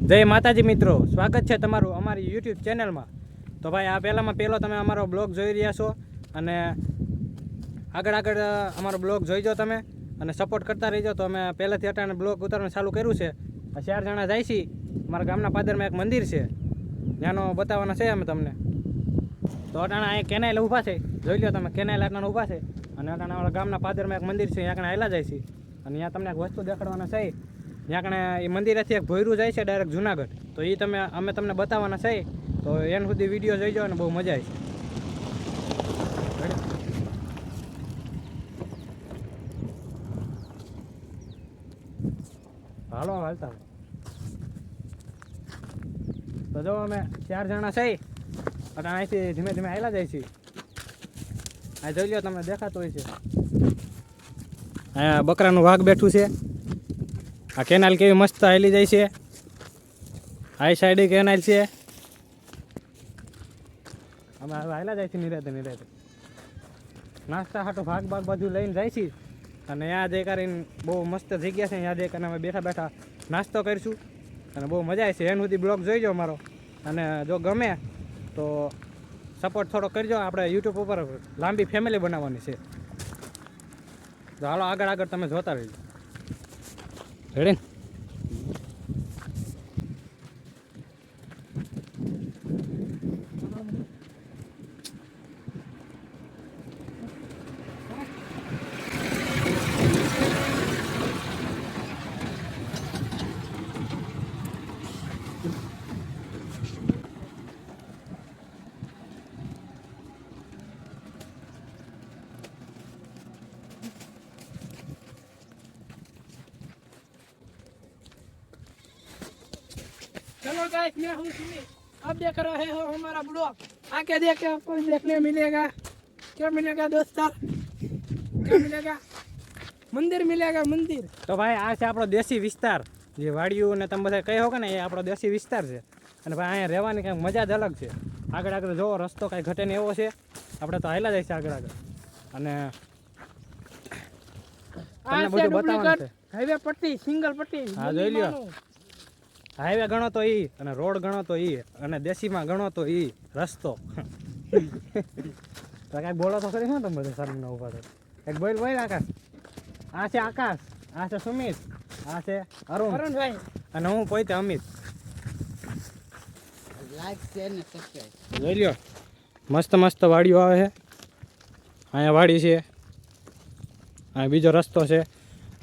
જય માતાજી મિત્રો, સ્વાગત છે તમારું અમારી યુટ્યુબ ચેનલમાં। તો ભાઈ આ પહેલામાં પહેલો તમે અમારો બ્લોગ જોઈ રહ્યા છો અને આગળ અમારો બ્લોગ જોઈજો તમે અને સપોર્ટ કરતા રહીજો। તો અમે પહેલેથી અટાણે બ્લોગ ઉતારવાનું ચાલુ કર્યું છે। આ 4 જણા જાય છીએ, અમારા ગામના પાદરમાં એક મંદિર છે, ત્યાંનો બતાવવાના છે અમે તમને। તો અટાણા અહીં કેનાલ ઊભા છે, જોઈ લો તમે, કેનાલ અટાણા ઊભા છે અને અટાણા અમારા ગામના પાદરમાં એક મંદિર છે, ત્યાં કણે આવેલા જાય છે અને ત્યાં તમને એક વસ્તુ દેખાડવાના છે। ત્યાં કણે એ મંદિરેથી એક ભોયરું જાય છે ડાયરેક્ટ જુનાગઢ, તો એ અમે તમને બતાવવાના છે। તો એન સુધી વિડીયો જોઈજો અને બહુ મજા આવશે। હાલો હાલતા તો જો અમે 4 જણા છે અને અહીંથી ધીમે ધીમે આવેલા જાય છે। આ જોઈ લો તમને દેખાતું હોય છે, અહીંયા બકરાનું વાઘ બેઠું છે। આ કેનાલ કેવી મસ્ત હાલી જાય છે, આ સાઈડ કેનાલ છે। અમે હવે હાલા જાય છે નિરાતે નાસ્તા હાટો ભાગ બાજુ લઈને જાય છે અને યાદ એ કરીને બહુ મસ્ત જગ્યા છે, યાદ એ કરીને અમે બેઠા બેઠા નાસ્તો કરીશું અને બહુ મજા આવશે। એન સુધી બ્લોગ જોઈજો અમારો અને જો ગમે તો સપોર્ટ થોડો કરજો, આપણે યુટ્યુબ ઉપર લાંબી ફેમિલી બનાવવાની છે। તો હાલો આગળ તમે જોતા રહેજો, રેડી? चलो गाइस, मैं हूँ सुमित, अब देख रहे हो हमारा ब्लॉग। आके देखे आपको देखने मिलेगा, क्या मिलेगा दोस्तों, क्या मिलेगा? मंदिर मिलेगा, मंदिर। તો ભાઈ આ છે આપણો દેશી વિસ્તાર, જે વાડીઓ ને તમે બધા કહો કે ને એ આપણો દેશી વિસ્તાર છે અને ભાઈ અહીંયા રહેવાની કંઈક મજા જ અલગ છે। આગળ જોવો, રસ્તો કાંઈ ઘટે ને એવો છે, આપણે તો હાલ્યા જાય છે આગળ અને તમને બધું બતાવવાનું છે। હાઈવે પટ્ટી, સિંગલ પટ્ટી, હા જોઈ લ્યો, હાઈવે ગણો તો ઈ અને રોડ ગણો તો ઈ અને દેશીમાં ગણો તો ઈ રસ્તો। તો કાંઈક બોલો તો ખરી, શું તમે બધા સારું ઉભા છો? એક બોલ આકાશ, આ છે આકાશ, આ છે સુમિત, આ છે અરુણભાઈ અને હું પોતે અમિત। લાઈક શેર ને સબસ્ક્રાઇબ જોઈ લ્યો, મસ્ત મસ્ત વાડીઓ આવે છે, અહીંયા વાડી છે, અહીંયા બીજો રસ્તો છે,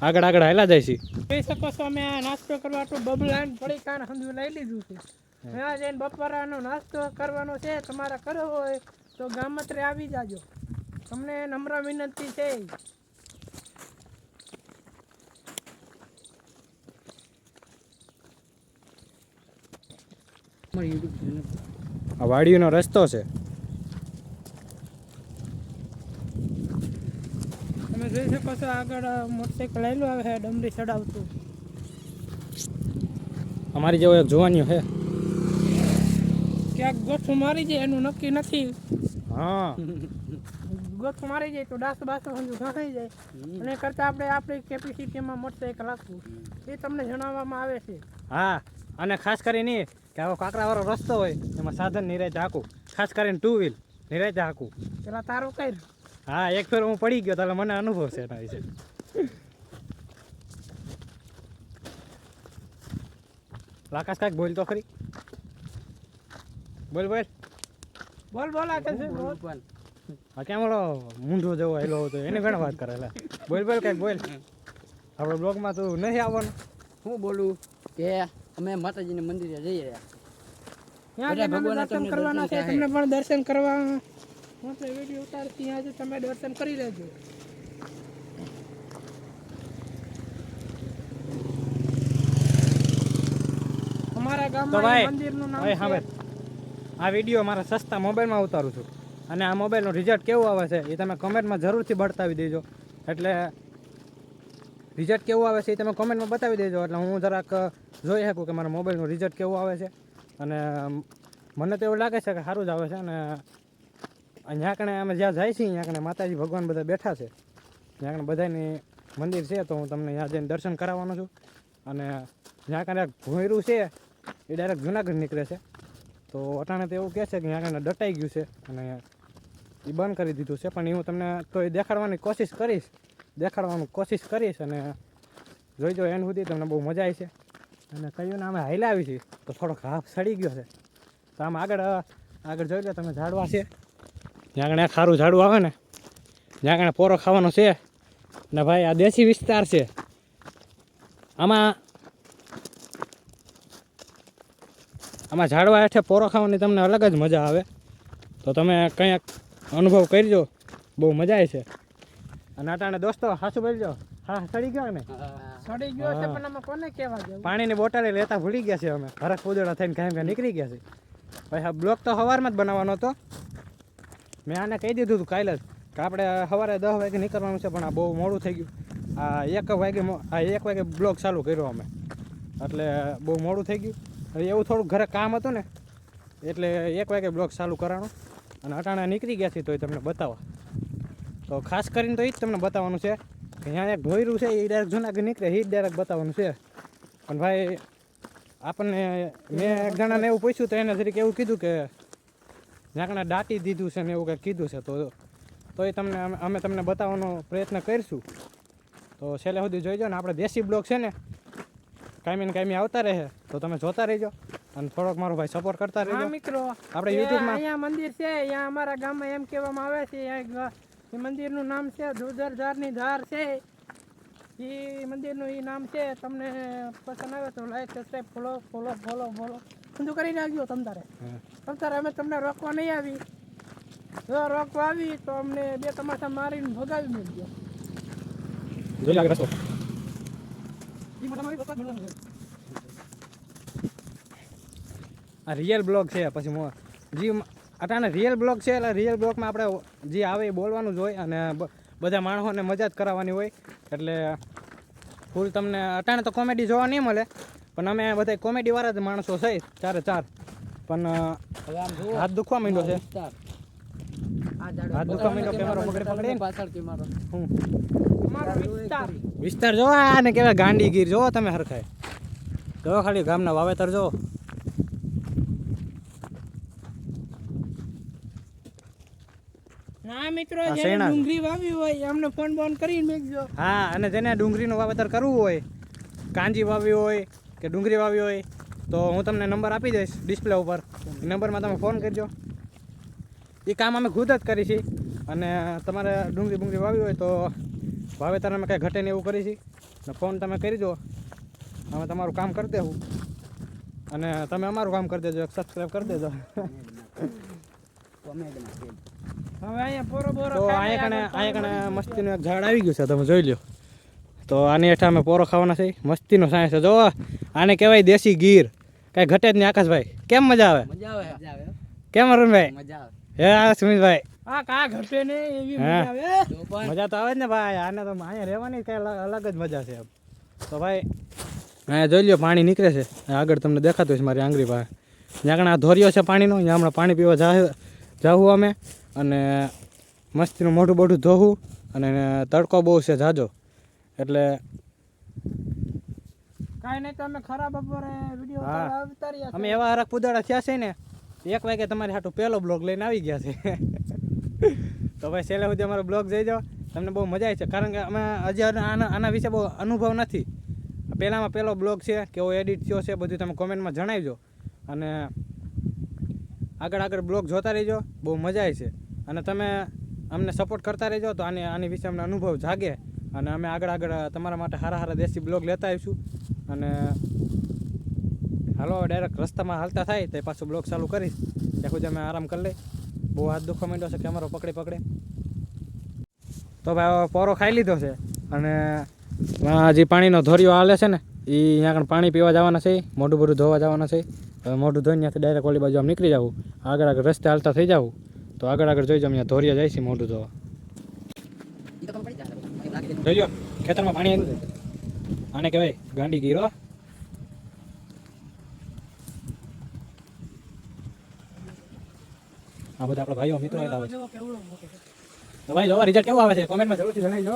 આગળ હાલ્યા જાય છે। જોઈ શકો છો અમે આ નાસ્તો કરવા તો બબલાન પડી કાન હંધું લઈ લીધું છે। ત્યાં જઈને બપોરાનો નાસ્તો કરવાનો છે, તમારે કરવો હોય તો ગામત્રે આવી જાજો, તમને નમ્ર વિનંતી છે। આ વાડીનો રસ્તો છે, તમે જોઈ શકો છો આગળ મોટરસાઇકલ આવેલું આવે છે ડમરી ચડાવતું। અમારી જેવો એક જોવાનીઓ છે, ક્યાંક ગોઠું મારી જાય એનું નક્કી નથી। હા ગોઠું મારી જાય તો ડાસો બાસો હંજુ ઘસાઈ જાય, અને કરતાં આપણે આપણી કેપેસિટીમાં મોટરસાઇકલ રાખવું એ તમને જણાવવામાં આવે છે। હા, અને ખાસ કરીને કે આવો કાંકરાવાળો રસ્તો હોય એમાં સાધન નિરાયતે હાંકું, ખાસ કરીને 2 વ્હીલ નિરાયતે હાંકું। પેલા તારું કઈ હા, એક ફેર હું પડી ગયો એટલે મને અનુભવ છે એના વિશે। આકાશ કાંઈક બોલ તો ખરી, બોલ બોલ આ છે હા, કેમ ઓલો મૂંઢો જેવો હેલો હતો એને ઘણા વાત કરે, બોલ કાંઈક બોલ, આપણે બ્લોગમાં તું નથી આવવાનું। હું બોલું કે અમે માતાજીના મંદિરે જઈ રહ્યા, ત્યાં દર્શન કરવાના છે, તમને પણ દર્શન કરવા માટે વિડીયો ઉતારતી આજે તમે દર્શન કરી લેજો। અમારા ગામમાં મંદિરનું નામ છે, આ વિડીયો મારા સસ્તા મોબાઈલમાં ઉતારું છું અને આ મોબાઈલનું રિઝલ્ટ કેવું આવે છે એ તમે કમેન્ટમાં જરૂરથી બતાવી દેજો। એટલે રિઝલ્ટ કેવું આવે છે એ તમે કોમેન્ટમાં બતાવી દેજો, એટલે હું જરાક જોઈ શકું કે મારા મોબાઈલનું રિઝલ્ટ કેવું આવે છે। અને મને તો એવું લાગે છે કે સારું જ આવે છે અને અહીંયા કણે અમે જ્યાં જાય છીએ ત્યાં કણે માતાજી ભગવાન બધા બેઠા છે, ત્યાં કણે બધાની મંદિર છે, તો હું તમને ત્યાં જઈને દર્શન કરાવવાનો છું। અને જ્યાં કને ભોંયરું છે એ ડાયરેક્ટ જુનાગઢ નીકળે છે. તો અટાણે તો એવું કહે છે કે અહીંયા આગળ દટાઈ ગયું છે અને એ બંધ કરી દીધું છે. પણ એ હું તમને તો એ દેખાડવાની કોશિશ કરીશ અને જોઈજો એન્ડ સુધી, તમને બહુ મજા આવી છે. અને કહ્યું ને અમે હાઈલા આવી છીએ તો થોડોક હાફ સડી ગયો છે. તો આમ આગળ જોઈ લો તમે, ઝાડવા છે જ્યાં આગળ ખારું ઝાડું આવે ને જ્યાં આગળ પોરો ખાવાનો છે ને ભાઈ. આ દેશી વિસ્તાર છે. આમાં ઝાડવા હેઠે પોરો ખાવાની તમને અલગ જ મજા આવે. તો તમે કંઈક અનુભવ કરજો, બહુ મજા આવે છે. અને અટાણે દોસ્તો હાસુ બોલજો, હા સડી ગયો ને, સડી ગયો છે પણ આમાં કોને કહેવા જવું? પાણીની બોટલે લેતા ભૂલી ગયા છે અમે, હરખ પૂજોડા થઈને કાંઈ નીકળી ગયા છે. ભાઈ હા, બ્લોક તો સવારમાં જ બનાવવાનો હતો. મેં આને કહી દીધું હતું કાલે જ કે આપણે સવારે 10 વાગે નીકળવાનું છે, પણ આ બહુ મોડું થઈ ગયું. આ 1 વાગે બ્લોક ચાલુ કર્યો અમે, એટલે બહુ મોડું થઈ ગયું. હવે એવું થોડુંક ઘરે કામ હતું ને એટલે 1 વાગે બ્લોક ચાલુ કરાણો અને અટાણા નીકળી ગયા છે. તો એ તમને બતાવવા, તો ખાસ કરીને તો એ જ તમને બતાવવાનું છે કે અહીંયા એક ઢોયરું છે, એ ડાયરેક્ટ જુનાગઢ નીકળે, એ જ ડાયરેક્ટ બતાવવાનું છે. પણ ભાઈ આપણને મેં એક જણાને એવું પૂછ્યું તો એને જરીક એવું કીધું કે જ્યાં દાટી દીધું છે ને એવું કંઈક કીધું છે. તો એ અમે તમને બતાવવાનો પ્રયત્ન કરીશું. તો છેલ્લે સુધી જોઈજો ને. આપણે દેશી બ્લોગ છે ને કાયમી આવતા રહે, તો તમે જોતા રહેજો અને થોડોક મારો ભાઈ સપોર્ટ કરતા રહેજો. હા મિત્રો, આપણે યુટ્યુબમાં અહીંયા મંદિર છે, અહીંયા અમારા ગામમાં એમ કહેવામાં આવે છે એ મંદિરનું નામ છે ધોધરધારની ધાર છે. એ મંદિરનું એ નામ છે. તમને પસંદ આવે તો લાઈક, સબસ્ક્રાઈબ, ફોલો બધું કરી નાખજો. તમતારે અમે તમને રોકવા નહીં આવી. જો રોકવા આવી તો અમને 2 તમાશા મારીને ભગાવી મૂકજો. જોઈ લાગે રસ્તો. આ રિયલ બ્લોગ છે. પછી જે અટાણે રિયલ બ્લોગ છે એટલે રિયલ બ્લોગમાં આપણે જે આવે એ બોલવાનું જ હોય અને બધા માણસોને મજા જ કરાવવાની હોય. એટલે ફૂલ તમને અટાણે તો કોમેડી જોવા નહીં મળે, પણ અમે બધા કોમેડીવાળા જ માણસો છે 4 પણ હાથ દુખવા માંડ્યો છે. હાથ દુખવા માંડ્યો, કેમેરો પકડી પાછળથી મારો અમારો વિસ્તાર જોવો. આને કહેવાય ગાંડીગીર. જોવો તમે હરખાય, જોવો ખાલી ગામના વાવેતર જોવો. ના મિત્રો, જેને ડુંગળી વાવી હોય અમને ફોન બોન કરીને મેકજો. હા, અને જેને ડુંગળીનું વાવેતર કરવું હોય, કાંજી વાવી હોય કે ડુંગળી વાવી હોય, તો હું તમને નંબર આપી દઈશ ડિસ્પ્લે ઉપર. એ નંબરમાં તમે ફોન કરજો. એ કામ અમે ખુદ જ કરી છીએ. અને તમારે ડુંગળી વાવી હોય તો વાવેતર અમે કાંઈ ઘટે ને એવું કરી છીએ. ફોન તમે કરી દો, અમે તમારું કામ કરી દેવું અને તમે અમારું કામ કરી દેજો, સબસ્ક્રાઈબ કરી દેજો. હવે અહીંયા પોરો બોરો તો અહીંયા કણે મસ્તીનું એક ઝાડ આવી ગયું છે, તમે જોઈ લો. તો આની હેઠળ અમે પોરો ખાવાના છે. મસ્તીનો સાયન્સ છે. જો આને કહેવાય દેશી ગીર. કાંઈ ઘટે જ નહીં. આકાશભાઈ કેમ મજા આવે? કેમ અરુણભાઈ? હે સુમિતભાઈ? હા, કા ઘટે ને એવી મજા આવે. મજા તો આવે જ ને ભાઈ. આને તો અહીંયા રહેવાની કઈ અલગ જ મજા છે. તો ભાઈ અહીંયા જોઈ લો પાણી નીકળે છે. આગળ તમને દેખાતું હશે મારી આંગળી પાસે. જ્યાં આ ધોરિયો છે પાણીનો, ત્યાં હમણાં પાણી પીવા જાવું અમે. અને મસ્તીનું મોઢું બોઢું ધોવું. અને તડકો બહુ છે જાજો, એટલે કાંઈ નહીં તો અમે ખરાબ બપોરે વિડીયો ઉતાર્યા. અમે એવા હરખ પુદાડા થયા છે ને, 1 વાગે તમારી હાટું પહેલો બ્લોગ લઈને આવી ગયા છે. તો ભાઈ છેલ્લે સુધી અમારો બ્લોગ જોઈ જાઓ, તમને બહુ મજા આવી છે. કારણ કે અમે હજી આના વિશે બહુ અનુભવ નથી. પહેલો બ્લોગ છે, કેવો એડિટ થયો છે બધું તમે કોમેન્ટમાં જણાવજો. અને આગળ બ્લોગ જોતા રહેજો, બહુ મજા આવી છે. અને તમે અમને સપોર્ટ કરતા રહેજો તો આની વિશે અમને અનુભવ જાગે. અને અમે આગળ તમારા માટે સારા દેશી બ્લોગ લેતા આવીશું. અને હાલો ડાયરેક્ટ રસ્તામાં હાલતા થાય તો પાછું બ્લોગ ચાલુ કરીશ. ત્યાં સુધી અમે આરામ કરી લઈ. બહુ હાથ દુખવા માંડ્યો છે, કેમેરો પકડે. તો ભાઈ પોરો ખાઈ લીધો છે. અને જે પાણીનો ધોરિયો હાલે છે ને, એ અહીંયા આગળ પાણી પીવા જવાના છે, મોઢું બધું ધોવા જવાના છે. હવે મોઢું ધોઈને ત્યાંથી ડાયરેક્ટ ઓલી બાજુ આમ નીકળી જવું. આગળ રસ્તે હાલતા થઈ જવું. તો આગળ જોઈ જાવ, અહીંયા ધોરિયા જાય છે મોઢું ધોવા. જોઈ લો ખેતરમાં પાણી આવ્યું છે. આને કહેવાય ગાંડી ગીરો. આ બધા આપણા ભાઈઓ મિત્રો આવે છે. તો ભાઈ જોવા રિઝલ્ટ કેવું આવે છે કોમેન્ટમાં જરૂરથી જણાવજો.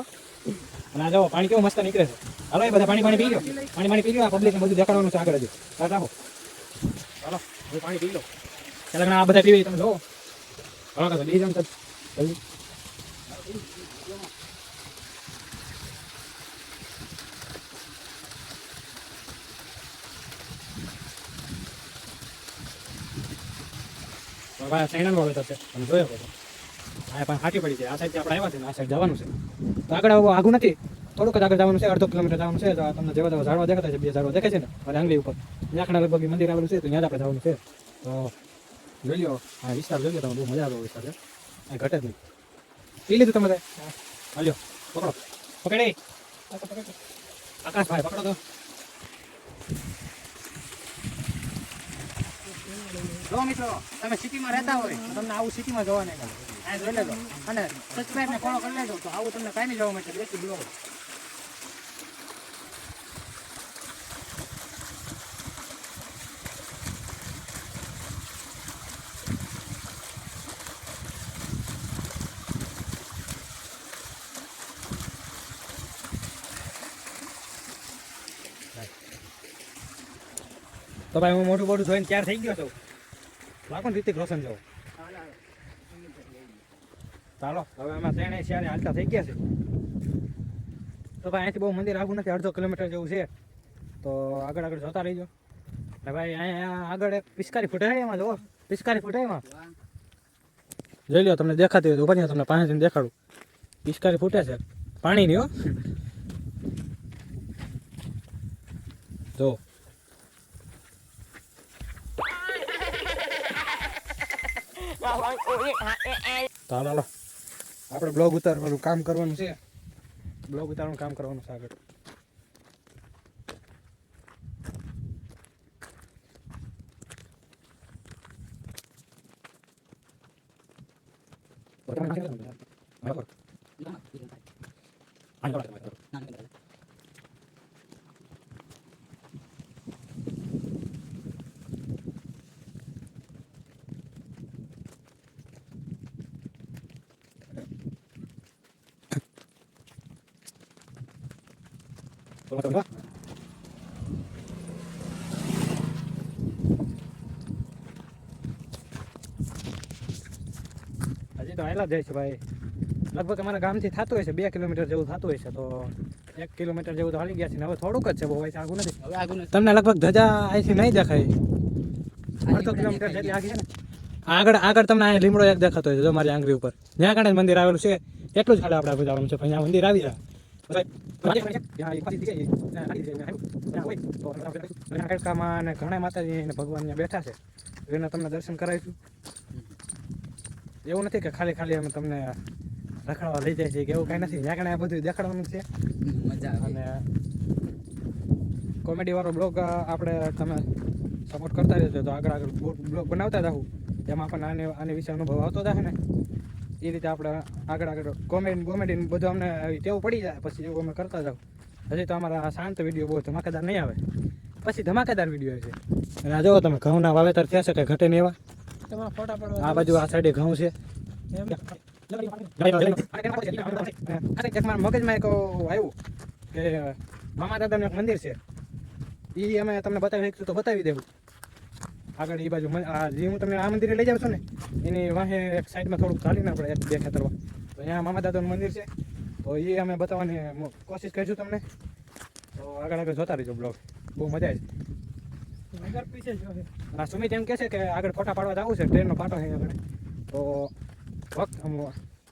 અને આ જો પાણી કેવું મસ્ત નીકળે છે. હાલો એ બધા પાણી પી ગયો. પાણી પી ગયો. આ પબ્લિકને બધું દેખાડવાનું છે આગળ. હજી રાખો. ચાલો હવે પાણી પી લો. ચાલો આ બધા પીવી તમે જોવો. હા કાકા લઈ જાવ તો જલ્દી. ભાઈ સાઈડ વાળો છે તમે જોયો હતો. આ પણ હાટી પડી છે. આ સાઈડ આપણે આવ્યા છે ને આ સાઈડ જવાનું છે. તો આગળ આગું નથી, થોડુંક જ આગળ જવાનું છે, અડધો કિલોમીટર જવાનું છે. તો તમને જેવા તેવા ઝાડવા દેખાતા છે, બે ઝાડવા દેખાય છે ને મારી આંગળી ઉપર, ત્યાં લગભગ મંદિર આવેલું છે. તો ત્યાં જ આપણે જવાનું છે. તો જોઈ લો આ વિસ્તાર જોઈ લો તમે, બહુ મજા આવે વિસ્તાર છે. આ ઘટે જ નહીં. પી લીધું તમે? હાલ્યો પકડો, પકડી આકાશભાઈ પકડો તો. જો મિત્રો તમે સિટીમાં રહેતા હોય તો તમને આવું સિટીમાં જોવા નહીં મળે. આ જોઈ લેજો અને સબસ્ક્રાઇબ ને ફોલો કરી લેજો. તો આવું તમને કાંઈ નહીં જોવા મળશે. દેશી બ્લોગ. તો ભાઈ હું મોટું મોટું જોઈને તૈયાર થઈ ગયો છું. લાગો ને રિતિક રોશન જેવો. ચાલો હવે આમાં ત્રણેય ચારે હાલતા થઈ ગયા છે. તો ભાઈ અહીંથી બહુ મંદિર આગું નથી, અડધો કિલોમીટર જેવું છે. તો આગળ આગળ જોતા રહીજો. ને ભાઈ અહીંયા આગળ એક પિચકારી ફૂટે છે, એમાં જુઓ પિચકારી ફૂટે એમાં. જોઈ લો તમને દેખાતી હોય તો ઉભા તમને પાસેથી દેખાડું. પિચકારી ફૂટે છે પાણીની હો. જો તો હાલો આપણે બ્લોગ ઉતારવાનું કામ કરવાનું છે. બ્લોગ ઉતારવાનું કામ કરવાનું છે આગળ. હજી તો હાલા જાય છે ભાઈ. લગભગ અમારા ગામથી થતું હોય છે 2 કિલોમીટર જેવું થતું હોય છે. તો 1 કિલોમીટર જેવું તો હાલી ગયા છે ને હવે થોડુંક જ છે, બહુ હોય આગું નથી. હવે આગળ તમને લગભગ ધજા અહીંથી નહીં દેખાય, અડધો કિલોમીટર જેટલી આગી છે ને. આગળ આગળ તમને અહીંયા લીમડો એક દેખાતો હોય છે, જો મારી આંગળી ઉપર જ્યાં કાંઈ મંદિર આવેલું છે એટલું જ ખાલી આપણે જવાનું છે. અહીંયા મંદિર આવી જાય અને ઘણા માતાજી અને ભગવાન બેઠા છે, એને તમને દર્શન કરાવીશું. એવું નથી કે ખાલી ખાલી અમે તમને રખડવા લઈ જાય છે કે એવું કાંઈ નથી. ત્યાં કાંઈ બધું દેખાડવાનું છે. મજા આવે. અને કોમેડી વાળો બ્લોગ આપણે તમે સપોર્ટ કરતા રહેજો. તો આગળ આગળ બ્લોગ બનાવતા જાઉં, જેમાં આપણને આની વિશે અનુભવ આવતો જાય ને એ રીતે આપણે આગળ આગળ કોમેડી બધું અમને ટેવ પડી જાય પછી એવું અમે કરતા જાઉં. હજી તો અમારા શાંત વિડીયો બહુ ધમાકેદાર નહીં આવે, પછી ધમાકેદાર વિડીયો આવે છે. અને આ જો તમે ઘઉંના વાવેતર થયા છે કે ઘટે નહીં એવા. તમારા ફોટા પડવા આ બાજુ આ સાઈડે ઘઉં છે. મારા મગજમાં એક આવ્યું કે મામા દાદાનું એક મંદિર છે, એ અમે તમને બતાવી શકીશું તો બતાવી દેવું. આગળ એ બાજુ જે હું તમને આ મંદિરે લઈ જાઉં છું ને એની વાહે એક સાઈડમાં થોડુંક ચાલીને આપણે 1-2 ખેતરમાં તો અહીંયા મામા દાદાનું મંદિર છે. તો એ અમે બતાવવાની કોશિશ કરીશું તમને. તો આગળ આગળ જોતા રહીજો બ્લોગ, બહુ મજા આવે. નગર પીછે જ હોય. હા સુમિત એમ કહે છે કે આગળ ફોટા પાડવા જવું છે, ટ્રેનનો પાટો છે આગળ. તો વખત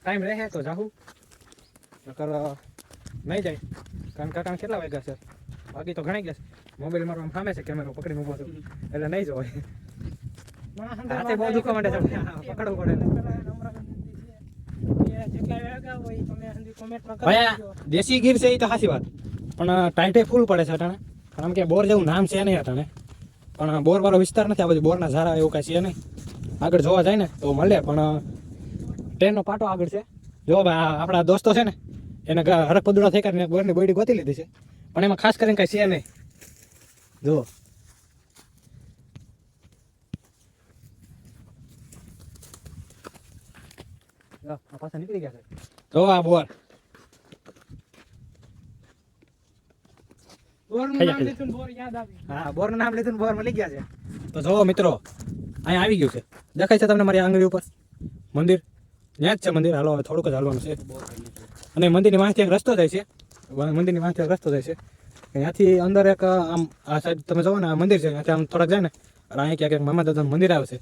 ટાઈમ રહે તો જાઉં, નકર નહીં જાય. કારણ કાકા કેટલા વાગ્યા છે? બાકી તો ઘણી ગયા છે. મોબાઈલ મારો આમ સામે છે, કેમેરો પકડીને ઊભો છું એટલે નહીં જોવાય. હાથે બહુ દુખવા માંડે છે, પકડવું પડે. ભાઈ દેશી ગીર છે એ તો સાચી વાત, પણ ટાઈટે ફૂલ પડે છે અટાણે. કારણ કે બોર જેવું નામ છે નહીં અટાણે, પણ બોર વાળો વિસ્તાર નથી. આ બધું બોરના ઝારા એવું કાંઈ છે નહીં. આગળ જોવા જાય ને તો મળે, પણ ટ્રેનનો પાટો આગળ છે. જો ભાઈ આપણા દોસ્તો છે ને એને હરક પદુડા થઈ કરીને બોરની બોયડી ગોતી લીધી છે, પણ એમાં ખાસ કરીને કાંઈ છે નહીં. જો પાછા નીકળી ગયા છે. જો આ બોર બોરનું નામ લીધું ને બોર યાદ આવી. હા બોરનું નામ લીધું ને બોર મળી ગયા છે. તો જો મિત્રો અહીંયા આવી ગયું છે, દેખાય છે તમને મારી આંગળી ઉપર મંદિર? ત્યાં જ છે મંદિર. હાલો હવે થોડુંક જ હાલવાનું છે. અને મંદિરની વાંચથી એક રસ્તો જાય છે, મંદિરની વાંચથી એક રસ્તો જાય છે. ત્યાંથી અંદર એક આમ આ સાઈડ તમે જોવો ને આ મંદિર છે, ત્યાંથી આમ થોડાક જાય ને અને અહીં ક્યાંક મામા દાદાનું મંદિર આવે છે.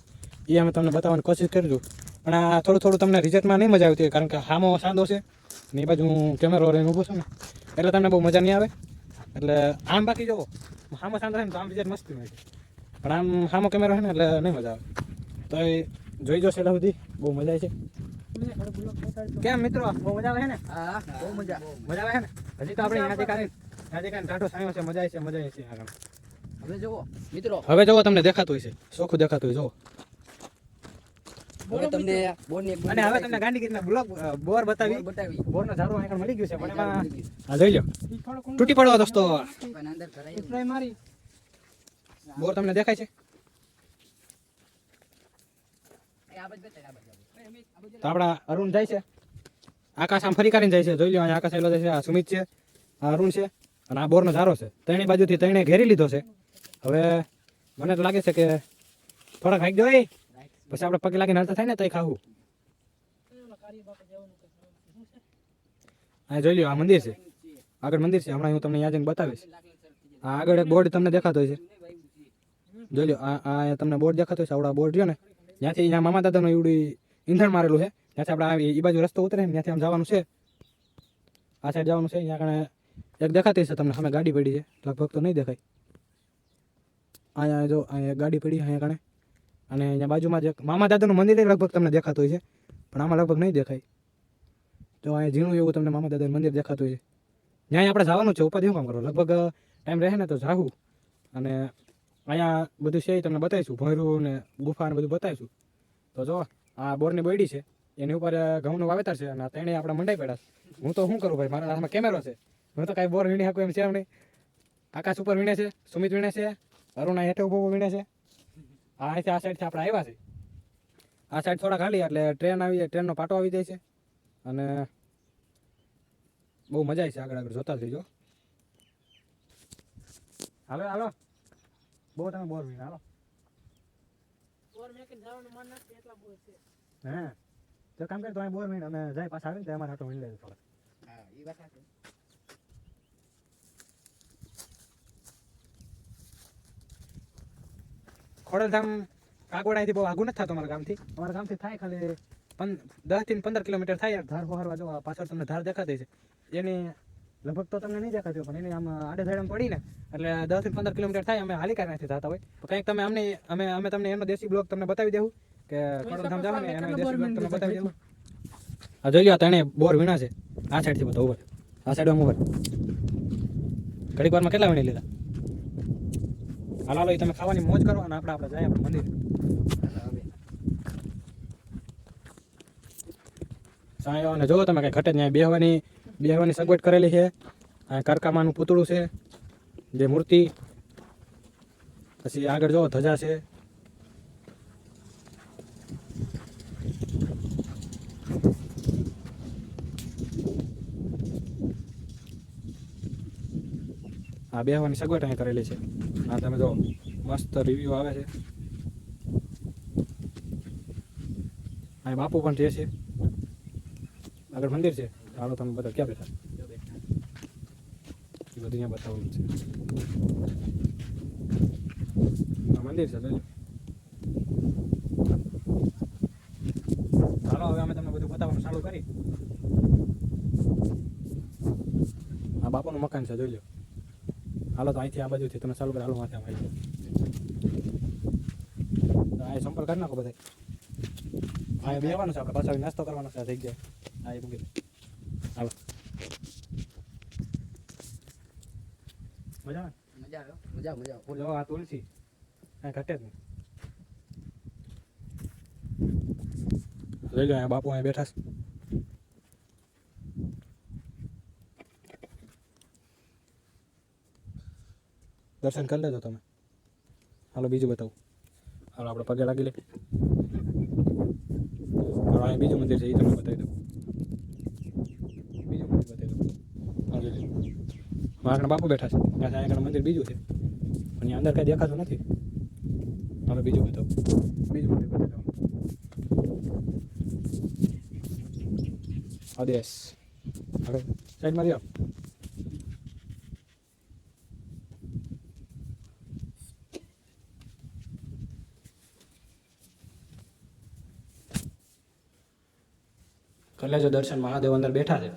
એ અમે તમને બતાવવાની કોશિશ કરીશું, પણ આ થોડું તમને રિઝલ્ટમાં નહીં મજા આવતી, કારણ કે હામો સાંધો છે ને એ બાજુ હું કેમેરો લઈને ઊભો છું ને, એટલે તમને બહુ મજા નહીં આવે. એટલે આમ બાકી જોવો હામો સાંધો છે ને તો આમ રિઝલ્ટ મસ્તી હોય છે, પણ આમ હામો કેમેરો છે ને એટલે નહીં મજા આવે. તો એ જોઈ જશે એટલે સુધી બહુ મજા આવે છે. કેમ મિત્રો, બહુ મજા આવે છે ને? હા બહુ મજા મજા આવે છે ને? હજી તો આપણે ત્યાંથી કાઢીને ટાટો સાયો છે, મજા આવે છે આગળ. હવે જુઓ મિત્રો, હવે જોવો તમને દેખાતું હોય છે, ચોખ્ખું દેખાતું હોય જોવો. હવે તમને બોરની એક અને હવે તમને ગાંધીગીરીના બોર બતાવી. બતાવી બોરનો ઝાડો આગળ મળી ગયું છે, પણ એમાં આ જોઈ લો ઈ થોડુંક ઊંડું તૂટી પડવા દોસ્તો. પણ અંદર કરાય spray મારી. બોર તમને દેખાય છે? આ બાજુ બતાય, આ બાજુ. તો આપણા અરુણ જાય છે, આકાશ આમ ફરી કરીને જાય છે. જોઈ લો અહીંયા આકાશ એલો જાય છે, આ સુમિત છે, આ અરુણ છે અને આ બોરનો ઝારો છે. ત્રણેય બાજુથી ત્રણેય ઘેરી લીધો છે. હવે મને તો લાગે છે કે થોડાક હાઈક જોઈએ, પછી આપણે પગે લાગીને હાલતા થાય ને તો ખાવું. હા જોઈ લો આ મંદિર છે, આગળ મંદિર છે. હમણાં હું તમને યાદ બતાવીશ. આ આગળ એક બોર્ડ તમને દેખાતો હોય છે, જોઈ લો આ તમને બોર્ડ દેખાતો હોય છે. આવડા બોર્ડ રહ્યો ને ત્યાંથી અહીંયા મામા દાદાનું એવડું ઈંધણ મારેલું છે. ત્યાંથી આપણે એ બાજુ રસ્તો ઉતરે ને ત્યાંથી આમ જવાનું છે, આ સાઈડ જવાનું છે. અહીંયા આગળ એક દેખાતી છે તમને, સામે ગાડી પડી છે, લગભગ તો નહીં દેખાય. અહીંયા જો અહીંયા ગાડી પડી અહીંયા કણે, અને અહીંયા બાજુમાં જે મામા દાદાનું મંદિર લગભગ તમને દેખાતું હોય છે, પણ આમાં લગભગ નહીં દેખાય. તો અહીંયા ઝીણું એવું તમને મામા દાદાનું મંદિર દેખાતું હોય છે. ત્યાં આપણે જવાનું છે, ઉપાધિ શું કામ કરો, લગભગ ટાઈમ રહે ને તો જાવું. અને અહીંયા બધું છે એ તમને બતાવીશું, ભોંયરું ને ગુફા ને બધું બતાવીશું. તો જો આ બોરની બોયડી છે, એની ઉપર ઘઉંનું વાવેતર છે અને તેણે આપણે મંડાઈ પડ્યા. હું તો શું કરું ભાઈ, મારા હાથમાં કેમેરો છે, હું તો કાંઈ બોર વીણી શકું એમ છે એમ નહીં. આકાશ ઉપર વીણે છે, સુમિત વીણે છે, અરુણા હેઠે ઉભો વીણે છે. અહીંથી આ સાઈડથી આપણે આવ્યા છે, આ સાઈડ થોડા ખાલી એટલે ટ્રેન આવી જાય, ટ્રેનનો પાટો આવી જાય છે અને બહુ મજા આવી છે. આગળ આગળ જોતા જઈજો. હાલો હાલો, બહુ તમે બોર વીણા હાલો. બોર મેકીને જવાનું મન નથી એટલા બોર છે. હે તો કામ કરે તો અહીં બોર વીણ અને જાય પાછા આવીને તો અમારે હાટો વીણ લેજો થોડા. હા ઈ વાત સાચી. ખોડલધામ કાગોડાથી બહુ આગું નથી થતું અમારા ગામથી. અમારા ગામથી થાય ખાલી 10 થી 15 કિલોમીટર થાય. ધાર બહારવા જો પાછળ તમને ધાર દેખાતી છે, એની લગભગ તો તમને નહીં દેખાતી પણ એની આમ આડે ધાડે પડી ને એટલે 10 થી 15 કિલોમીટર થાય. અમે હાલી કાંઈ નથી થતા હોય તો કંઈક તમે અમે તમને એનો દેશી બ્લોગ તમને બતાવી દેવું કે ખોડલધામ જાવ ને એનો દેશી બ્લોગ તમને બતાવી દેવું. આ જોઈ લો ત્રણે બોર વીણા છે, આ સાઈડથી બધા ઉપર, આ સાઈડ ઉપર ઘડીક વારમાં કેટલા વીણી લીધા. હાલો હાલો, તમે ખાવાની મોજ કરો અને આપણે જાય આપણે મંદિર. સાંયો અને જો તમે કઈ ઘટે ત્યાં બેહવાની સગવડ કરેલી છે. આ કરકામાનું પૂતળું છે, જે મૂર્તિ, પછી આગળ જો ધજા છે. આ બેહવાની સગવડ અહીં કરેલી છે. આ તમે જો મસ્ત રિવ્યુ આવે છે. અહીં બાપુ પણ રહે છે, આગળ મંદિર છે. હાલો તમે બધા ક્યાં બેઠા એ બધું અહીંયા બતાવવાનું છે. આ મંદિર છે જોજો. હાલો હવે અમે તમને બધું બતાવવાનું ચાલુ કરી. આ બાપુનું મકાન છે જોઈ લો. હાલો તો અહીંથી આ બાજુથી તમે ચાલુ કરી. હાલો માથે આમ આવી અહીં સંપર્ક કરી નાખો બધા. અહીંયા બેહવાનું છે આપણે, પાછા નાસ્તો કરવાનો છે. થઈ ગયા હા એ મૂકી. હાલો મજા આવે. મજા આવે, મજા મજા. જો આ તુલસી અહીં ઘટે જ નહીં. લઈ લો અહીંયા બાપુ અહીં બેઠા છે. દર્શન કરી લેજો તમે. હાલો બીજું બતાવું. હાલો આપણે પગે લાગી લે. હાલો અહીં બીજું મંદિર છે, એ તમને બતાવી દઉં. બીજું મંદિર બતાવી દઉં. હાલો મારા બાપુ બેઠા છે, ત્યાં આગળ મંદિર બીજું છે પણ અહીંયા અંદર કાંઈ દેખાતું નથી. હવે બીજું બતાવો, બીજું મંદિર બતાવો. આદેશ હવે સાઈડમાં રહ્યો. કરી લેજો દર્શન, મહાદેવ અંદર બેઠા છે.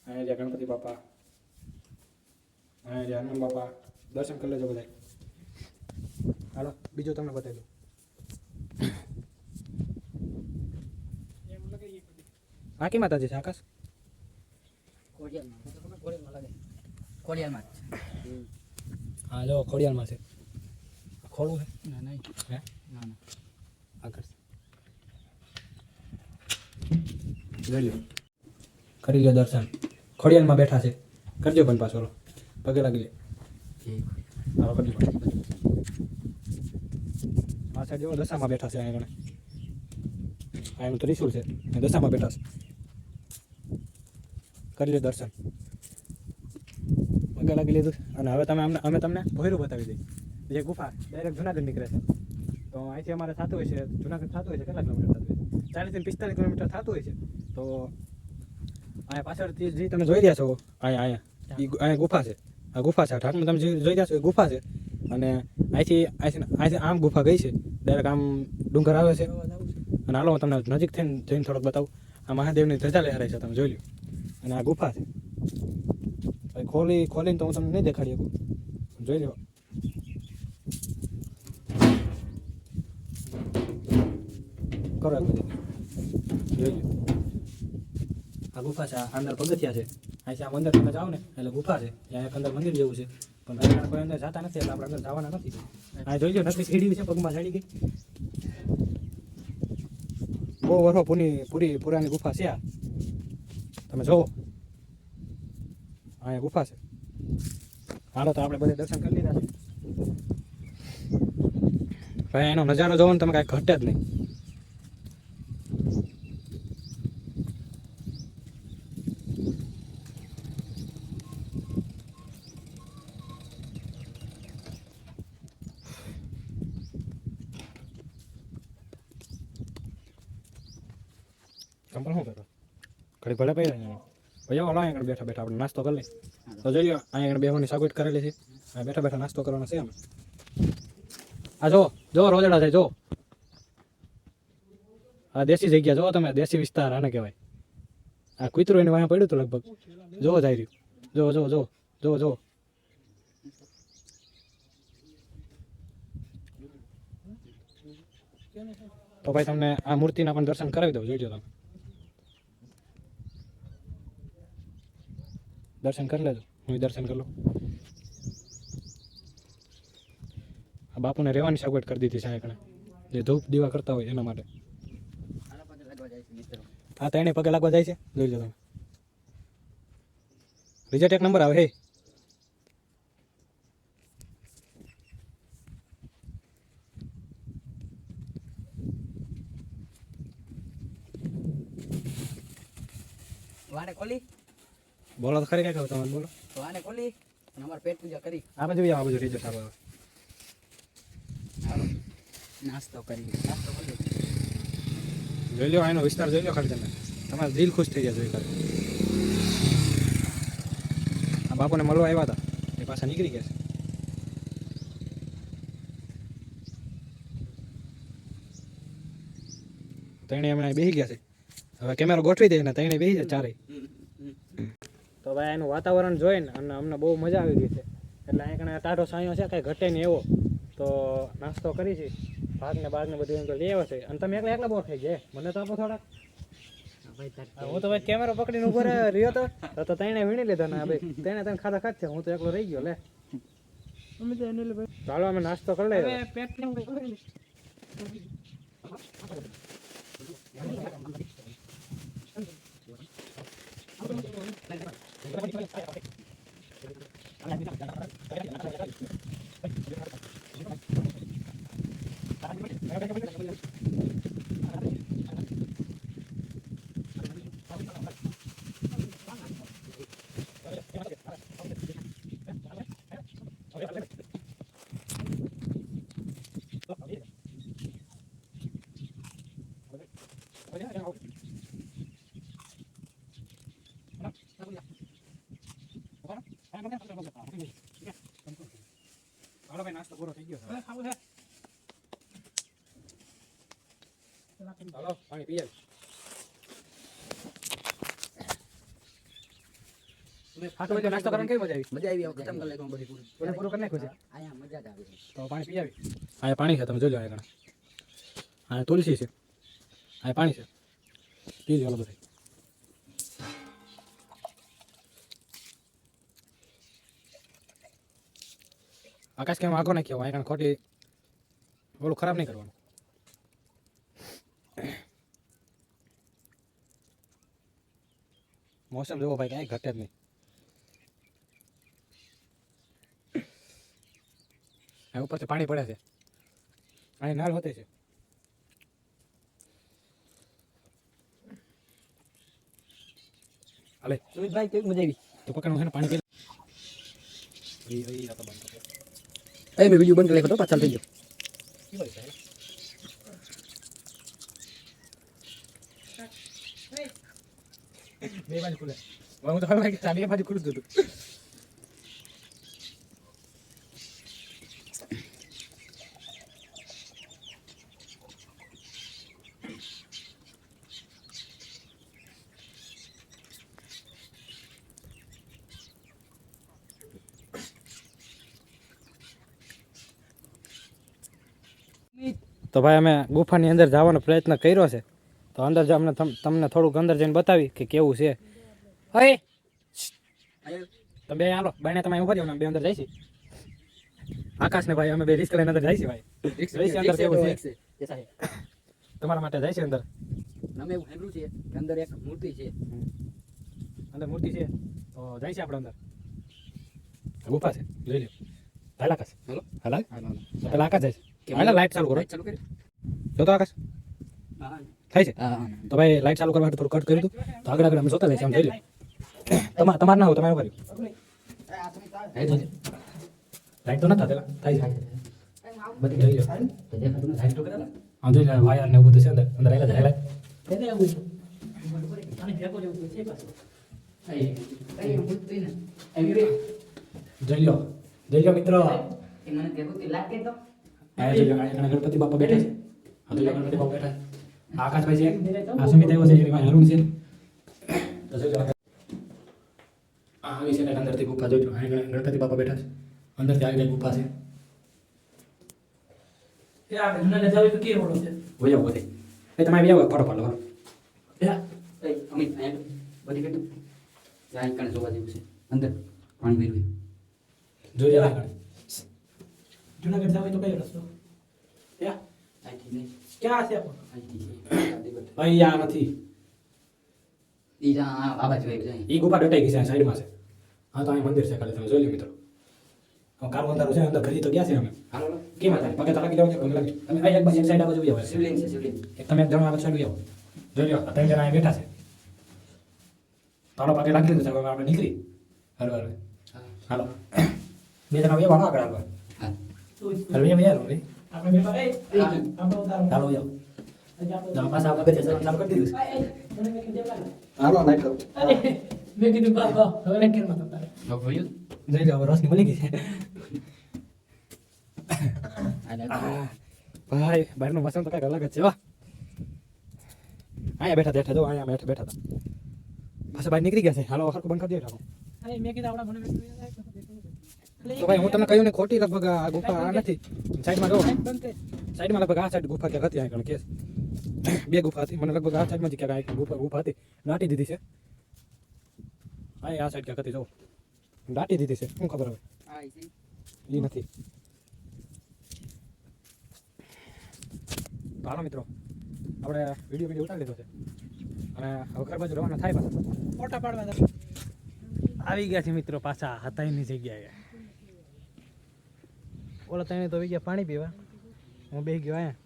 અહીંયા જ્યાં ગણપતિ બાપા, અહીંયા જ્યાં હનુમાન બાપા, દર્શન કરી લેજો બધા. હાલો બીજું તમને બતાવી દઉં. આકી માતાજી છે આકાશ? ખોડિયારમાં હા જો ખોડિયારમાં છે. ખોલવું છે? ના નહીં હે ના ના આગળ જોઈ લો, કરી લો દર્શન. ખોડિયારમાં બેઠા છે. કરજો પણ પાછો પગે લાગી લે. હાલો કરજો. આ સાઈડ જો દશામાં બેઠા છે. અહીંયા ગણે એનું ત્રિશુલ છે, દશામાં બેઠા છે. કરી લો દર્શન, પગે લાગી લીધું. અને હવે અમે તમને ભોયરું બતાવી દઈએ. જે ગુફા ડાયરેક્ટ જુનાગઢ નીકળે છે. તો અહીંથી અમારે થતું હોય છે, જુનાગઢ થતું હોય છે, કેટલા કિલોમીટર થતું હોય છે? 40 થી 45 કિલોમીટર થતું હોય છે. તો અહીંયા પાછળથી જે તમે જોઈ રહ્યા છો, અહીંયા ગુફા છે. આ ગુફા છે. ઢાકમાં તમે જે જોઈ રહ્યા છો એ ગુફા છે. અને અહીંથી આમ ગુફા ગઈ છે. ડાયરેક્ટ આમ ડુંગર આવે છે. અને હાલો હું તમને નજીક થઈને જઈને થોડોક બતાવું. આ મહાદેવની ધજા લહેરાય છે, તમે જોઈ લો. અને આ ગુફા છે. ખોલીને તો હું તમને નહીં દેખાડી શકું, જોઈ લો. કરો જોઈ લો. આ ગુફા છે. અંદર પગથિયા છે. અહીંથી આમ અંદર તમે જાઓ ને એટલે ગુફા છે. ત્યાં એક અંદર મંદિર જેવું છે, પણ કોઈ અંદર જતા નથી એટલે આપણે અંદર જવાના નથી. આ જોઈ લો, નકલી સીડી છે, પગમાં ચડી ગઈ. બહુ વર્ષો પુરાની ગુફા છે આ. તમે જોવો, અહીંયા ગુફા છે. હાલો તો આપણે બધે દર્શન કરી લીધા છે. ભાઈ એનો નજારો જોવો ને તમે કાંઈ ઘટે જ નહીં. કંપલ શું કરો? ઘડી ભલે પડી રહ્યા ભાઈ. ઓલો અહીંયા બેઠા બેઠા આપણે નાસ્તો કરી લઈએ. તો જોઈએ અહીંયા બેહવાની સગવડ કરેલી છે. બેઠા બેઠા નાસ્તો કરવાનો છે અમે. આ જો રોજડા છે. જો આ દેશી જગ્યા જો તમે, દેશી વિસ્તાર આને કહેવાય. આ કૂતરું એની વાંહે પડ્યું હતું લગભગ. જો જાય રહ્યું. જો તો ભાઈ તમને આ મૂર્તિના પણ દર્શન કરાવી દઉં. જોઈજો તમે, દર્શન કરી લેજો. હું દર્શન કરી લઉં. આ બાપુને રહેવાની સગવડ કરી દીધી છે અહીંયા. જે ધૂપ દીવા કરતા હોય એના માટે. હા તો એને પગે લાગવા જાય છે. જોઈ લો તમે. રિઝલ્ટ એક નંબર આવે. હે વાને ખોલી બોલો તો ખરી કઈ કહું તમે બોલો. વાને ખોલી અને અમારે પેટ પૂજા કરી. આ બાજુ રિઝલ્ટ સારું આવે. નાસ્તો કરી જોઈ લો એનો વિસ્તાર જોઈ લો ખાલી તમે. તમારું દિલ ખુશ થઈ જાય જોઈ ખાલી. આ બાપુને મળવા આવ્યા હતા, એ પાછા નીકળી ગયા છે. તઈને હમણાં બેસી ગયા છે. હવે કેમેરો ગોઠવી દે ને તઈને બેસી જાય ચારે. તો ભાઈ એનું વાતાવરણ જોઈને અને અમને બહુ મજા આવી ગઈ છે. એટલે અહીંયા ટાઢો સાયો છે, કાંઈ ઘટે નહીં એવો. તો નાસ્તો કરી છે, ભાગને બધું એમ તો લઈ આવ્યા છે. અને તમે એકલા બોર થઈ ગયા. મને તો આપો થોડાક. હું તો ભાઈ કેમેરો પકડીને ઉભો રહ્યો તો તઈને વીણી લીધા ને ભાઈ તને ખાધા ખાધ છે. હું તો એકલો રહી ગયો. લે અમે તો એને ચાલો અમે નાસ્તો કરી લઈએ. પેટ હાલો ભાઈ નાસ્તો પૂરો થઈ ગયો હવે ખાવું છે હાલો પાણી પી આવી નાસ્તો કરવાની કેવી મજા આવી મજા આવી ખતમ કરી નાખ્યું બધી પૂરું પૂરું કરી નાખ્યું છે અહીંયા મજા જ આવે છે તો પાણી પી આવી અહીંયા પાણી છે તમે જોજો અહીંયા અહીંયા તુલસી છે અહીંયા પાણી છે પી લો બધા આકાશ કેમ આગો નાખ્યો અહીંયા ખોટી ઓલું ખરાબ નહીં કરવાનું મોસમ જોવો ભાઈ કાંઈ ઘટે જ નહીં આ ઉપરથી પાણી પડે છે અહીં નાળ હોતે છે હાલે સુમિતભાઈ કેવી મજા આવી તો પકડનું છે ને પાણી પી આ તો બંધ કરો. એ મેં વિડીયો બંધ કરી નાખ્યો તો પાછળ થઈ ગયો કેવું છે? બે બાજુ ખુલે હું તો હવે કે ચાલી બાજુ ખુલું જ હતું તો ભાઈ અમે ગુફાની અંદર જવાનો પ્રયત્ન કર્યો છે તો અંદર જ અમને તમને થોડુંક અંદર જઈને બતાવી કે કેવું છે અરે તમે બે હાલો બાઈને તમે ઉભા રહ્યો બે અંદર જાય છે આકાશ ને ભાઈ અમે બે રિસ્ક લઈને અંદર જાય છે ભાઈ રિસ્ક અંદર કેવું છે તમારા માટે જાય છે અંદર અમે એવું સાંભળ્યું છે કે અંદર એક મૂર્તિ છે અંદર મૂર્તિ છે તો જાય છે આપણે અંદર ગુફા છે જોઈ લો હાલ આકાશ હાલો હાલ પેલા આકાશ જાય છે હાલ લાઈટ ચાલુ કરો ચાલુ કરી જો તો આકાશ હા થાય છે હા તો ભાઈ લાઈટ ચાલુ કરવા માટે થોડું કટ કર્યું હતું તો આગળ આગળ અમે જોતા જાય છે આમ જોઈ લો તમારે ના હોય તમે એવું કર્યું લાઈટ તો નતા પેલા થાય છે બધી જોઈ લો તો દેખાતું નથી તો કરેલા હા જોઈ લો વાયર ને એવું બધું છે અંદર અંદર આવેલા જાય એને આવું અને ભેગો જેવું છે પાછું એ મૂર્તિ ને એવી રે જોઈ લો મિત્રો એ મને ભેગું લાગે તો આ જોઈ લો આ ગણપતિ બાપા બેઠા છે આ જોઈ લો ગણપતિ બાપા બેઠા છે આ આકાશભાઈ છે આ સુમિત આવ્યો છે એમાં અરુણ છે તો જોઈ લો આ આવી છે ને અંદરથી ગુફા જોઈ લો આ ગણપતિ બાપા બેઠા છે અંદરથી આવી ગઈ ગુફા છે એ આ જૂના જાવ તો કેવો છે વયો બધે એ તમે આવી આવો ફોટો પાડો એ અમિત અહીંયા બધી કેટલું જાય કણે જોવા જેવું છે અંદર પાણી ભર્યું જોઈ લો આગળ જૂનાગઢ જાવ તો કયો રસ્તો યા આથી નહીં ક્યાં છે પણ આથી અહીંયા નથી ઈ જા આ બાજુ એક જાય એ ગુફા ડટાઈ ગઈ છે આ સાઈડમાં છે હા તો અહીં મંદિર છે ખાલી તમે જોઈ લો મિત્રો કારું અંધારું છે અંદર ઘરી તો ગયા છે અમે હાલો કેમ હતા પગે તો લાગી જાવ પગે લાગી તમે એક બાજુ એક સાઈડ આ બાજુ આવો શિવલિંગ છે શિવલિંગ એક તમે એક જણો આ સાઈડ આવો જોઈ લો ત્રણ જણા અહીં બેઠા છે તારો પગે લાગી લીધું છે હવે આપણે નીકળી હાલો હાલો હાલો બે જણા વ્યવહાર આગળ આગળ હા હાલો વ્યવહાર રે આપણે બે ભાઈ આપણે ઉતારો હાલો જાઓ આજે આપણે જરા પાછા આપણે બેઠે ચાલુ કરી દીધું છે મને મેં કીધું લાગે હાલો લાઈટ કરો અરે મેં કીધું બાબા હવે લેકર માં તારે હવે ભયું જોઈ લો હવે રોશની મળી ગઈ છે ભાઈ બહારનું મોસમ તો કંઈક અલગ જ છે હો અહીંયા બેઠા જો અહીંયા બેઠા હતા પાછા બહાર નીકળી ગયા છે હાલો હરખું બંધ કરી દે રાખો અરે મેં કીધું આપણા મને તો ભાઈ હું તમને કહ્યું ને ખોટી લગભગ આ ગુફા આ નથી સાઈડમાં જો બંધ કર સાઈડમાં લગભગ આ સાઈડ ગુફા ક્યાંક હતી અહીં કેસ બે ગુફા હતી મને લગભગ આ સાઈડમાં જ ક્યાંક ગુફા હતી દાટી દીધી છે આ સાઈડ ક્યાંક હતી જો દાટી દીધી છે શું ખબર હવે હા ઈ છે એ નથી તો હાલો મિત્રો આપણે વિડીયો ઉતારી લીધો છે અને હવે ઘર બાજુ રવાના થાય પાછા ફોટા પાડવા દે આવી ગયા છે મિત્રો પાછા હતાઈની જગ્યાએ ઓલા તને તો આવી ગયા પાણી પીવા હું બેસી ગયો અહીંયા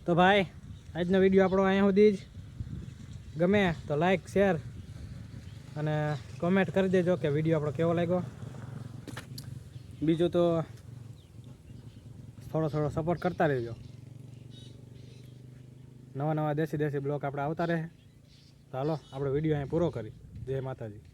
તો ભાઈ આજનો વિડીયો આપણો અહીંયા સુધી જ ગમે તો લાઈક શેર અને કોમેન્ટ કરી દેજો કે વિડીયો આપણો કેવો લાગ્યો બીજું તો થોડો સપોર્ટ કરતા રહેજો નવા દેશી બ્લોગ આપણે આવતા રહે તો હાલો આપણો વિડીયો અહીંયા પૂરો કરી જય માતાજી